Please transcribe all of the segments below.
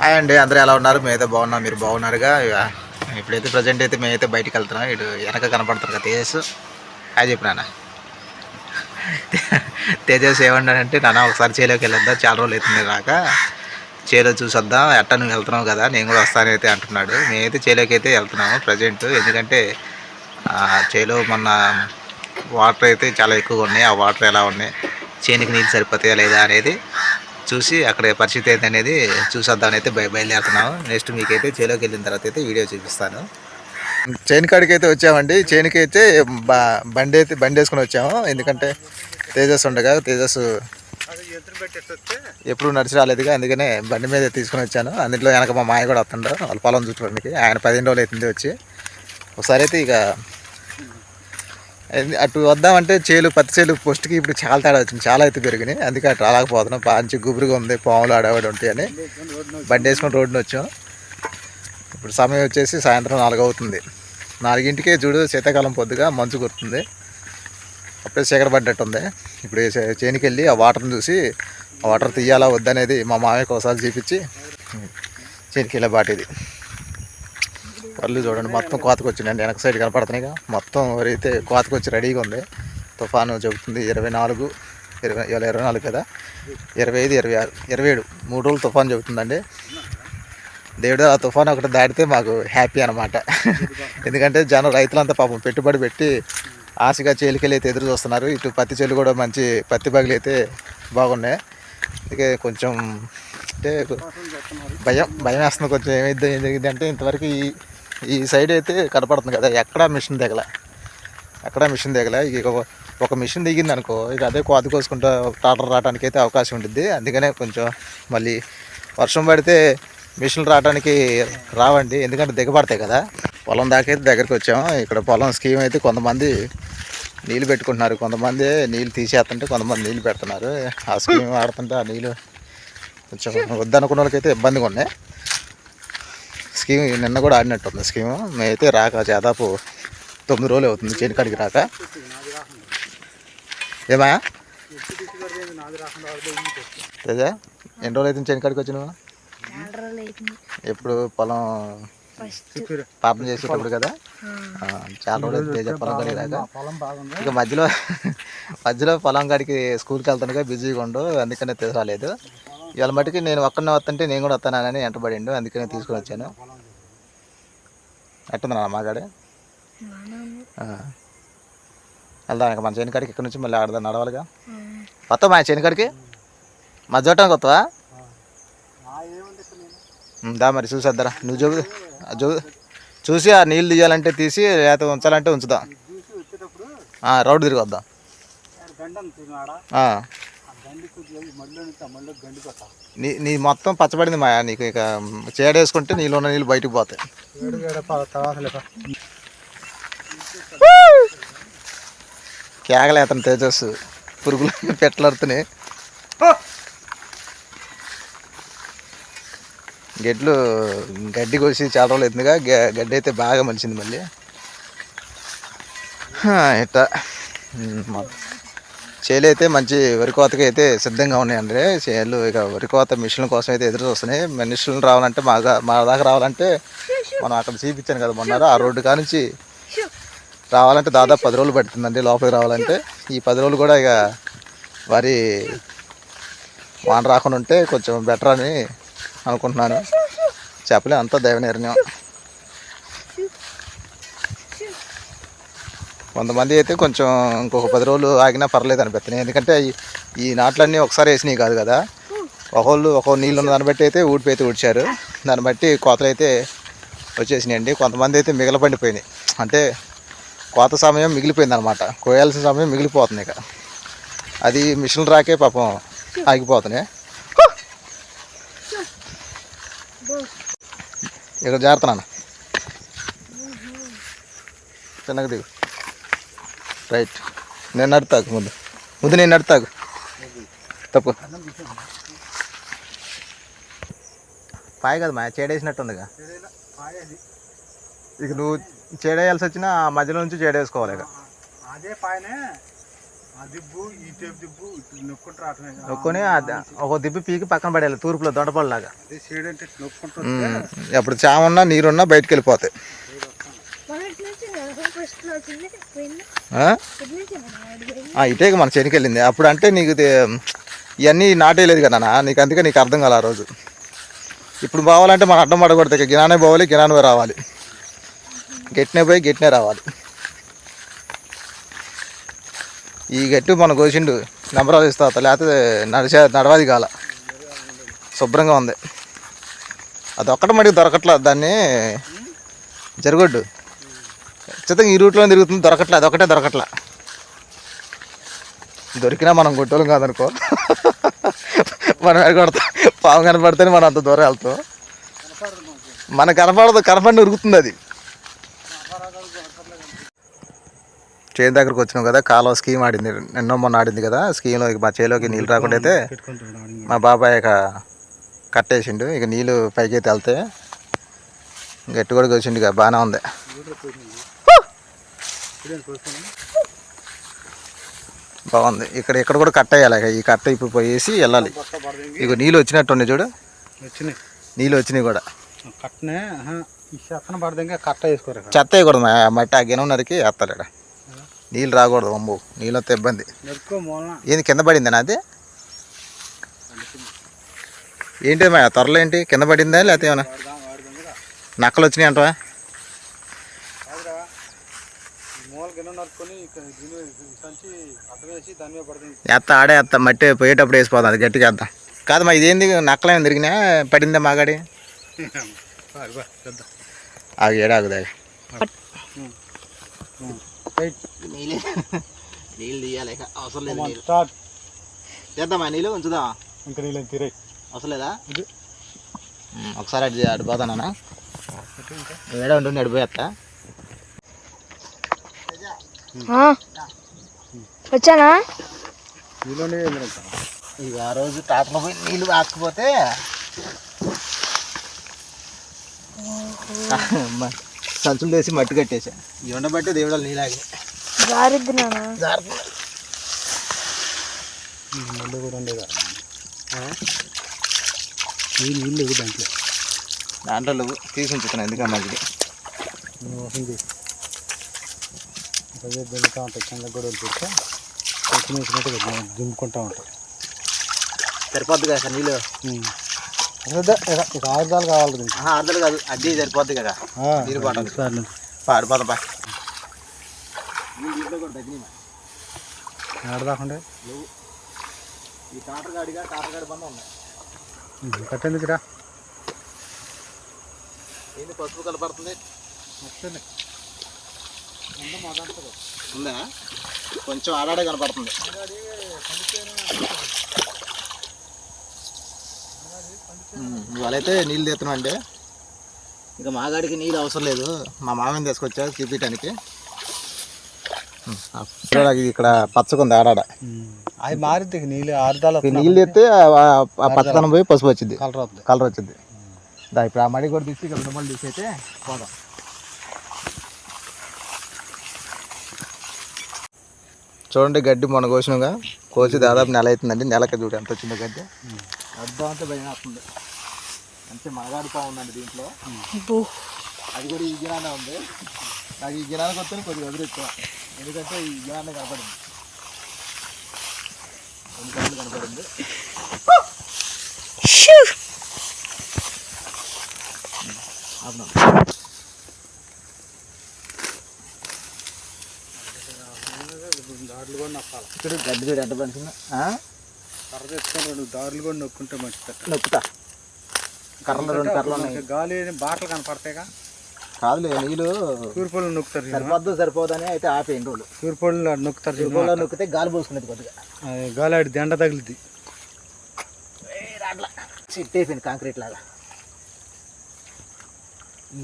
Hi అండి, అందరూ ఎలా ఉన్నారు? మేమైతే బాగున్నాం, మీరు బాగున్నారుగా? ఇప్పుడైతే ప్రజెంట్ అయితే మేమైతే బయటికి వెళ్తున్నాం. ఇటు వెనక కనపడతారు కదా తేజస్. హాయ్ చెప్పు నాన్న. తేజస్ ఏమన్నాడంటే, నాన్న ఒకసారి చేలోకి వెళ్ళొద్దాం, చాలా రోజులు అవుతుంది రాక, చేలో చూసొద్దాం, ఎట్టా నువ్వు వెళ్తున్నావు కదా, నేను కూడా వస్తానైతే అంటున్నాడు. మేమైతే చేలోకి అయితే వెళ్తున్నాము ప్రజెంట్. ఎందుకంటే చేలో మొన్న వాటర్ అయితే చాలా ఎక్కువగా ఉన్నాయి. ఆ వాటర్ ఎలా ఉన్నాయి, చేనికి నీళ్ళు సరిపోతాయా లేదా అనేది చూసి అక్కడ పరిస్థితి ఏంటి అనేది చూసొద్దామని అయితే బయలుదేరుతున్నాము. నెక్స్ట్ మీకైతే చేలోకి వెళ్ళిన తర్వాత అయితే వీడియో చూపిస్తాను. చేను కాడికి అయితే వచ్చామండి. చేనుకి అయితే బండి వేసుకుని వచ్చాము. ఎందుకంటే తేజస్ ఉండగా, తేజస్ ఎప్పుడు నడిచి రాలేదుగా, అందుకనే బండి మీద తీసుకుని వచ్చాను. అందులో వెనక మా మాయ కూడా వస్తుండో వాళ్ళ పొలం చూసుకోవడానికి. ఆయన 15 రోజులు అవుతుంది వచ్చి. ఒకసారి అయితే ఇక అటు వద్దామంటే పత్తి చేలు పోస్ట్కి ఇప్పుడు చాలా తేడా వచ్చింది, చాలా అయితే పెరిగినాయి. అందుకే అటు రాలేకపోతున్నాం. మంచి గుబురుగా ఉంది, పాములు ఆడవాడు ఉంటాయని బండి వేసుకొని రోడ్డుని వచ్చాం. ఇప్పుడు సమయం వచ్చేసి సాయంత్రం 4 అవుతుంది. 4ంటికే చూడు, శీతాకాలం పొద్దుగా మంచు కుడుతుంది, అప్పుడే చీకటి పడ్డట్టు ఉంది. ఇప్పుడు చేనికి వెళ్ళి ఆ వాటర్ని చూసి ఆ వాటర్ తీయాలా వద్దనేది మా మామయ్యకి ఒకసారి చూపించి చేనికి వెళ్ళే బాటిది. పళ్ళు చూడండి, మొత్తం కోతకు వచ్చిందండి. వెనక సైడ్ కనపడుతున్నాయిగా, మొత్తం అయితే కోతకు వచ్చి రెడీగా ఉంది. తుఫాను చెబుతుంది 24, 24 కదా, 25, 26, 27 3 రోజులు తుఫాను చెబుతుందండి. దేవుడు ఆ తుఫాను ఒకటి దాటితే మాకు హ్యాపీ అనమాట. ఎందుకంటే రైతులంతా పాపం పెట్టుబడి పెట్టి ఆశగా చేలికెళ్ళి అయితే ఎదురు చూస్తున్నారు. ఇటు పత్తి చేలు కూడా మంచి పత్తి బగులు అయితే బాగున్నాయి. అందుకే కొంచెం అంటే భయం వేస్తుంది. కొంచెం ఏం జరిగింది అంటే, ఇంతవరకు ఈ సైడ్ అయితే కనపడుతుంది కదా, ఎక్కడా మిషన్ దిగల. ఇక ఒక మిషన్ దిగింది అనుకో, ఇక అదే కోత కోసుకుంటా టాటర్ రావడానికి అయితే అవకాశం ఉంటుంది. అందుకనే కొంచెం మళ్ళీ వర్షం పడితే మిషన్లు రావడానికి రావండి, ఎందుకంటే దిగబడతాయి కదా. పొలం దాకా అయితే దగ్గరికి వచ్చాము. ఇక్కడ పొలం స్కీమ్ అయితే కొంతమంది నీళ్ళు పెట్టుకుంటున్నారు, కొంతమంది నీళ్ళు తీసేస్తుంటే కొంతమంది నీళ్ళు పెడుతున్నారు. ఆ స్కీమ్ ఆడుతుంటే ఆ నీళ్ళు కొంచెం వద్దనుకున్న వాళ్ళకైతే ఇబ్బందిగా ఉన్నాయి. స్కీమ్ నిన్న కూడా ఆడినట్టుంది స్కీము. మేమైతే రాక దాదాపు 9 రోజులు అవుతుంది చేనికాడికి రాక. ఏమా తేజా, ఎన్ని రోజులు అవుతుంది చేనికాడికి వచ్చినావా? ఎప్పుడు పొలం పాపం చేసేటప్పుడు కదా, చాలా రోజులు అయితే తేజ పొలం కాడికి రాక. ఇక మధ్యలో పొలం కాడికి స్కూల్కి వెళ్తానుగా, బిజీగా ఉండు, అందుకనే రాలేదు. ఇవాళ మటుకి నేను ఒక్కడనే వస్తుంటే నేను కూడా వస్తానని వెంటబడిండు, అందుకనే తీసుకొని వచ్చాను. ఎట్టుందా మాగాడే? వెళ్దాం ఇక మన చేనికాడికి. ఇక్కడ నుంచి మళ్ళీ ఆడదాం, నడవాలిగా. వస్తావా మా చేనికాడికి? మా చూడటానికి వస్తావా? దా మరి చూసేద్దారా. నువ్వు చూసి ఆ నీళ్ళు తీయాలంటే తీసి, లేకపోతే ఉంచాలంటే ఉంచుదాం. రౌండ్ తిరిగి వద్దాం. నీ మొత్తం పచ్చబడింది మాయా, నీకు ఇక చేడేసుకుంటే నీళ్ళు ఉన్న నీళ్ళు బయటకు పోతాయి. కేగలే అతను తేజస్, పురుగులు పెట్టలడుతున్నాయి. గడ్డి కోసి చాలా రోజులు అవుతుందిగా, గడ్డి అయితే బాగా మలిచింది మళ్ళీ. ఇట్లా చేలు అయితే మంచి వరి కోతకి అయితే సిద్ధంగా ఉన్నాయండి. చేలు ఇక వరి కోత మిషన్ల కోసం అయితే ఎదురు చూస్తున్నాయి. మిషన్లు రావాలంటే మా దాకా రావాలంటే, మనం అక్కడ చూపించాను కదా మొన్న, ఆ రోడ్డు కానించి రావాలంటే దాదాపు 10 రోజులు పడుతుందండి లోపలికి రావాలంటే. ఈ 10 రోజులు కూడా ఇక వరి వాన రాకుండా ఉంటే కొంచెం బెటర్ అని అనుకుంటున్నాను. చెప్పలే, అంతా దైవ నిర్ణయం. కొంతమంది అయితే కొంచెం ఇంకొక 10 రోజులు ఆగినా పర్లేదు అనిపిస్తున్నాయి. ఎందుకంటే ఈ నాట్లన్నీ ఒకసారి వేసినవి కాదు కదా, ఒక్కొక్క నీళ్ళు ఉన్న దాన్ని బట్టి అయితే ఊడ్చారు. దాన్ని బట్టి కోతలు అయితే వచ్చేసినాయండి. కొంతమంది అయితే మిగలపండిపోయినాయి, అంటే కోత సమయం మిగిలిపోయింది అనమాట, కోయాల్సిన సమయం మిగిలిపోతుంది. ఇక అది మిషన్లు రాకే పాపం ఆగిపోతున్నాయి. ఇక్కడ జాగ్రత్త, చిన్నగా దిగు. రైట్, నేను నడుతాకు ముందు నేను నడుతాకు, తప్పు పాయ కదా మా చేడేసినట్టుందిగా. ఇక నువ్వు చేడేయాల్సి వచ్చినా ఆ మధ్యలో నుంచి చేడేసుకోవాలి. ఇక నొక్కుని ఒక దిబ్బి పీకి పక్కన పడేయాలి తూర్పులో దొండపల్లాగా. అప్పుడు చామున్నా నీరున్నా బయటకు వెళ్ళిపోతాయి. ఇటే మన చెనికి వెళ్ళింది అప్పుడు. అంటే నీకు ఇవన్నీ నాటేయలేదు కదా నీకు, అందుకే నీకు అర్థం కాలే ఆ రోజు. ఇప్పుడు పోవాలంటే మనం అడ్డం పడకూడదు. గినానే పోవాలి, గినానే రావాలి, గట్టినే పోయి గట్టినే రావాలి. ఈ గట్టి మనం కోసిండు నెంబరాలు ఇస్తా, లేకపోతే నడవది కాల శుభ్రంగా ఉంది. అది ఒక్కటి మటుకు దొరకట్లా, దాన్ని జరగొడ్డు ఖచ్చితంగా ఈ రూట్లో తిరుగుతుంది, దొరకట్లే. అది ఒకటే దొరకట్లా. దొరికినా మనం కొట్టోళ్ళం కాదనుకో. మనం కొడతాం, పాము కనపడితేనే మనం అంత దూరం వెళ్తాం. మనకు కనపడి ఉరుకుతుంది అది. చేను దగ్గరకు వచ్చినాం కదా, కాలువ స్కీమ్ ఆడింది నిన్న మొన్న ఆడింది కదా. స్కీమ్లో మా చేలోకి నీళ్ళు రాకుండా అయితే మా బాబాయ్ కట్టేసిండు. ఇక నీళ్ళు పైకి అయితే వెళ్తాయి. గట్టి కూడా కోసిండు, ఇక బాగానే ఉంది. బాగుంది. ఇక్కడ కూడా కట్ట వేయాలి. ఈ కట్ట ఇప్పుడు పోయేసి వెళ్ళాలి. ఇక నీళ్ళు వచ్చినట్టు ఉన్నాయి చూడు, నీళ్ళు వచ్చినాయి కూడా. చెత్త వేయకూడదు, మట్టి ఆ గిన్నె నరికి వేస్తారు. ఇక్కడ నీళ్ళు రాకూడదు. అమ్ము నీళ్ళు వస్తే ఇబ్బంది. ఏంది కింద పడిందేనా అది? ఏంటి మా త్వరలో ఏంటి కింద పడిందా, లేకపోతే ఏమన్నా నక్కలు వచ్చినాయి అంటవా? ఆడే మట్టి పోయేటప్పుడు వేసిపోదాం, అది గట్టిగా వేద్దాం. కాదమ్మా ఇదేంది నక్కలేమో తిరిగినా పడిందా మాగాడి? ఆగు ఏడాగుదా నీళ్ళు తీయాలి, అవసరం లేదు. చేద్దామా నీళ్ళు ఉంచుదా? ఇంకా నీళ్ళు తీరే అవసరం లేదా? ఒకసారి అటు పోతానా, ఏడా ఉంటుంది అడిపోయేస్తా. వచ్చానా? ఇక ఆ రోజు టాప్లో పోయి నీళ్ళు ఆకపోతే సంచులు వేసి మట్టి కట్టేసా. ఈ ఉండబట్టే దేవుడు నీలాగే మళ్ళీ కూడా ఉండేదా నీళ్ళు దాంట్లో తీసి ఉంచుతున్నాను. ఎందుకన్నా మంచిది దున్నుతూ ఉంటాయి, కింద కూడా వదిలిపెడితే వచ్చినట్టుగా దుమ్ముకుంటూ ఉంటాయి. సరిపోద్ది కదా సార్ నీళ్ళు? ఇక ఆరుదాలు కావాలి. ఆరుదాలు కాదు, అడ్డీ సరిపోద్ది కదా నీరు పాడాలి. పాడిపోతాం బా. నీళ్ళు కూడా తగ్గినాయి ఆడదాకుండా. ఈ టాటర్ గాడి బంధం ఉన్నాయి. కట్టేందుకురా? ఏంది పసుపు కలపడుతుంది? ఉందా? కొంచెం ఆడాడే కనపడుతుంది. ఇవాళైతే నీళ్ళు తీస్తున్నాం అంటే ఇక మాగాడికి నీళ్ళు అవసరం లేదు. మా మామని తీసుకొచ్చా చూపించడానికి. ఇక్కడ పచ్చకుంది ఆడాడ, అది మారిద్ది. నీళ్ళు ఆరుదాలు నీళ్ళు ఎత్తే ఆ పచ్చదనం పోయి పసుపు వచ్చింది, కలర్ వచ్చింది. దా ఇప్పుడు ఆ మడి కూడా తీసి ఇక్కడ 2 మళ్ళీ తీసి అయితే పోదాం. చూడండి గడ్డి మొన్న కోసినాగా, కోసి దాదాపు నెల అవుతుందండి. నెలకి చూడు ఎంత వచ్చిందో గడ్డి. అర్థం అంతా భయం వస్తుంది. అంతే మగాడుతూ ఉందండి దీంట్లో. అది కూడా ఈ గిరానే ఉంది. నాకు ఈ గిరానికి వస్తే కొద్దిగా ఎదురెక్కువ, ఎందుకంటే ఈ గిరానే కనపడింది, 2 కళ్ళు కనపడింది. ఇక్కడ గడ్డి చూడు ఎంత పనిచిందా. కర్ర తెచ్చుకొని 2 దారులు కూడా నొక్కుంటే మంచిది. నొక్కుతా. కర్రలు 2 కర్రలు ఉన్నాయి. గాలి బాటలు కనపడతాయిగా. కాదులే నీళ్ళు తూర్పులు నొక్కుతారు. సరిపోదని అయితే ఆపేయండి రోజు. తూర్పులు నొక్కుతారు. తూర్పులో నొక్కితే గాలి పోసుకునేది కొద్దిగా. గాలి ఆడి దండ తగిలిద్ది. అట్లా సెట్ అయిపోయింది కాంక్రీట్ లాగా.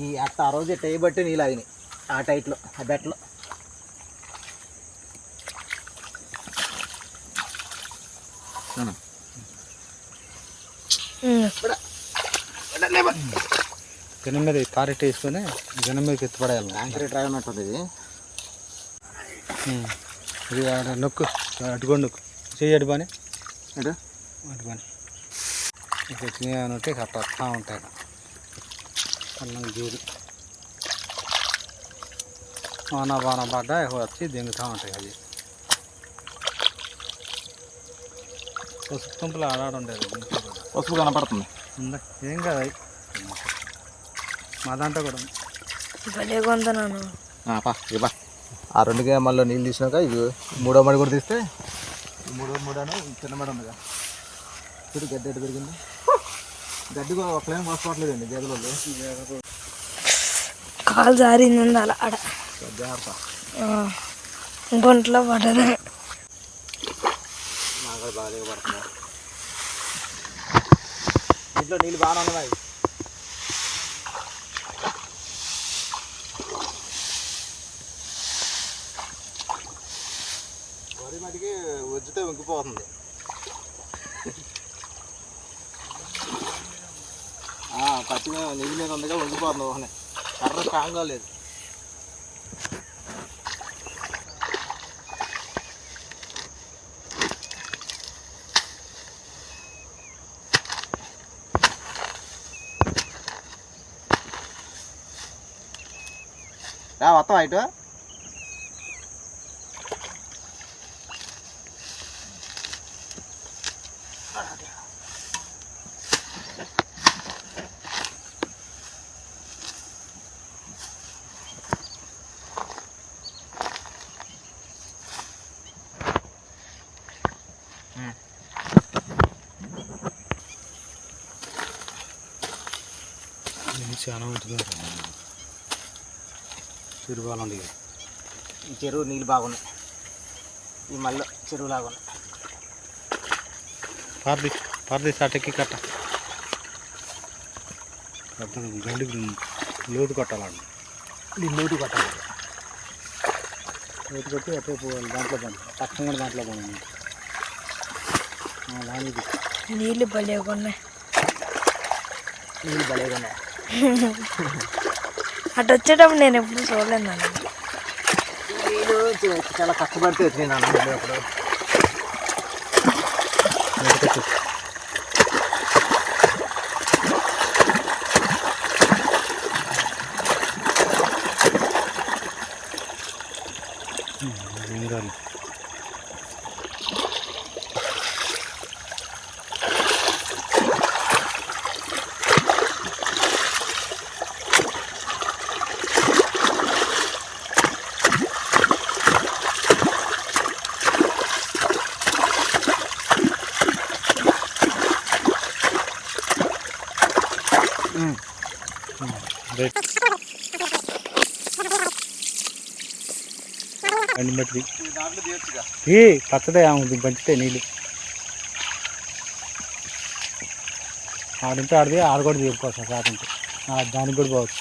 ఈ అట్ట ఆ రోజు టై బట్టి నీళ్ళు ఆగినాయి ఆ టైట్లో, ఆ బెట్లో. జనం మీద తారెట్ వేసుకొని జనం మీద ఎత్తుపడేయాలి. కాంక్రీట్ రాయనట్టుంది ఇది. ఇది నొక్కు. అటుకోండు చెయ్యి అటు పని అటు అటు పని ఇక వచ్చినాయి ఇక వస్తూ ఉంటాయి అన్నం గీరు వాన బాణ పడ్డా వచ్చి దింగుతూ ఉంటాయి అది పసుపు తుంపులు ఆడాడుండేది పసుపు కనపడుతుంది ఉందా ఏం కదా అవి మా దాంట్లో కూడా భలే కొందనాను ఇవ్వ ఆ 2 గేమల్లో నీళ్ళు తీసినాక ఇది 3వ మడి కూడా తీస్తే 3వ మడను చిన్న మడి ఉందిగా చూడు గడ్డి ఎటు పెరిగింది గడ్డి కూడా ఒకలేం పోసుకోవట్లేదండి గేదెలలో కాలు జారింది అలా ఆడ జాగ్రత్త గుంటలో పడ్డది నాకు బాగా పడుతుంది ఇంట్లో నీళ్ళు బాగానే ఉన్నాయి వరి మటుకి వజ్జితే వంగిపోతుంది పచ్చిగా నీళ్ళు మీద ఉందిగా వంగిపోతుంది ఊహనే కర్ర స్ట్రాంగ్గా లేదు వస్తావా ఇటు చాలా ఉంటుంది చెరువు బాగుంది ఈ చెరువు నీళ్ళు బాగున్నాయి ఈ మళ్ళీ చెరువు లాగున్నాయి పారది సాటెక్కి కట్ట గండికి లోతు కట్టాలండి లోతు కట్టాలి లోతు కట్టి అట్టే పోవాలి దాంట్లో పని తక్కువ దాంట్లో పని దానికి నీళ్ళు భలే ఉన్నాయి నీళ్ళు భలేగా ఉన్నాయి అటు వచ్చేటప్పుడు నేను ఎప్పుడు చూడలేదు నాన్న నీళ్ళు చాలా కష్టపడితే వచ్చినాను అప్పుడు బండి బట్టి ఏ పచ్చదే పంచితే నీళ్ళు ఆడింటే ఆడితే ఆడ కూడా తీసుకోవచ్చు కాకుంటే దానికి కూడా పోవచ్చు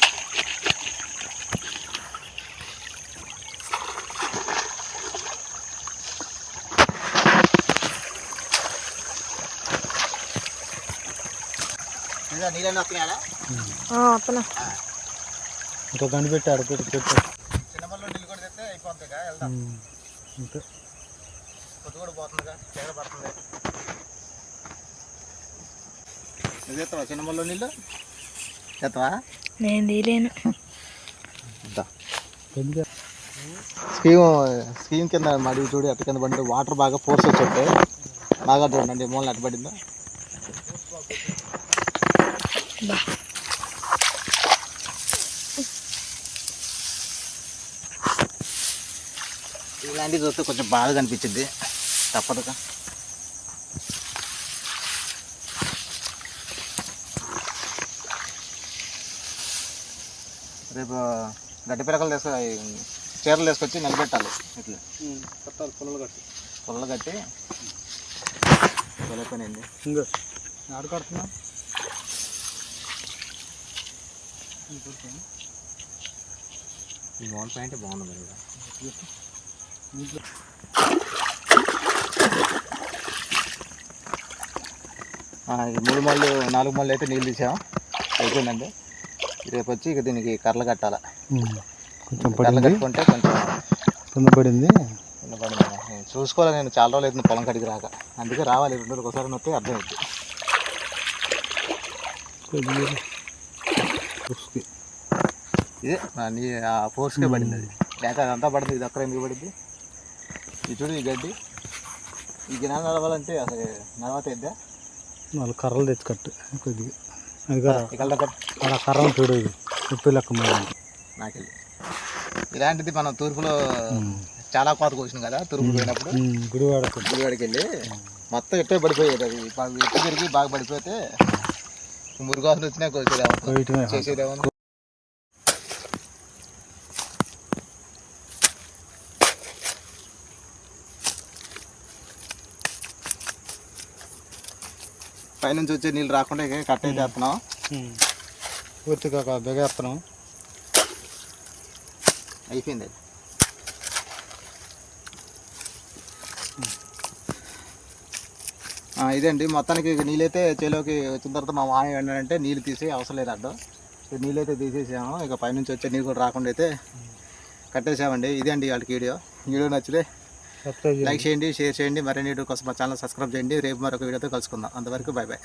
ఇంకో బండి పెట్టి ఆడ పెట్టి చిన్నమల్లో నీళ్ళు కూడా తెస్తే అయిపోతుందిగా వెళ్దాం పొద్దు కూడా పోతుందిగా చీర పడుతుంది నువ్వు తెస్తావా చిన్నమల్లో నీళ్ళు తెస్తావా నేను తీలేను స్కీమ్ కింద మడి చూడు అటు కింద పడి వాటర్ బాగా ఫోర్స్ వచ్చి బాగా చూడండి మూలన అటు పడిందా ఇలాంటివి చూస్తే కొంచెం బాగా కనిపించింది తప్పదుగా రేపు గడ్డి పిలకలు చీరలు వేసుకొచ్చి నిలబెట్టాలి ఇట్లా కట్టాలి పుల్లలు కట్టి పనింది ఇంకో ఆడు కడుతున్నా ఈ మోల్ ప్యాంట్ బాగుంది కదా ఈ 3 మళ్ళు 4 మళ్ళు అయితే నీళ్ళు తీసాం అయిపోయిందండి రేపు వచ్చి ఇక దీనికి కర్రలు కట్టాలి కొంచెం కర్రలు కట్టుకుంటే కొంచెం కింద పడింది కింద పడింది చూసుకోవాలి, నేను చాలా రోజులు అవుతుంది పొలం కడిగి రాక, అందుకే రావాలి 2 రోజులు ఒకసారి వస్తే అర్థమవుతుంది. ఇదే నీ ఆ ఫోర్స్కే పడింది అది, లేక అదంతా పడుతుంది. ఇది అక్కడ ఎందుకు పడింది? ఇది చూడు, ఈ గడ్డి ఈ గినాలు నడవాలంటే అసలు నడవతేద్దా? 4 కర్రలు తెచ్చి కట్టు కొద్దిగా, అది కదా ఇక్కడ అలా కర్రలు చూడు, ఇది ఉప్పు లెక్క నాకెళ్ళి ఇలాంటిది మనం తూర్పులో చాలా కోత కోసినాం కదా, తూర్పు పోయినప్పుడు గుడివాడకి వెళ్ళి మొత్తం ఎట్టే పడిపోయేది. అది ఎట్టు పెరిగి బాగా పడిపోతే మురుగాసులు వచ్చినా కోసేదేమో చేసేదేమో. పైనుంచి వచ్చే నీళ్ళు రాకుండా కట్ అయితే వేస్తున్నాం, పూర్తిగా బెగేస్తున్నాం. అయిపోయింది. ఇదండి మొత్తానికి నీళ్ళైతే చేలోకి వచ్చిన తర్వాత మా మామయ్య ఏంటంటే నీళ్ళు తీసి అవసరం లేదు అడ్డం, నీళ్ళైతే తీసేసాము. ఇక పైనుంచి వచ్చే నీళ్ళు కూడా రాకుండా అయితే కట్టేసామండి. ఇదే అండి వాళ్ళకి వీడియో నచ్చితే లైక్ చేయండి, షేర్ చేయండి. మరిన్ని వీడియో కోసం మా ఛానల్ సబ్స్క్రైబ్ చేయండి. రేపు మరొక వీడియోతో కలుసుకుందాం. అంతవరకు బాయ్ బాయ్.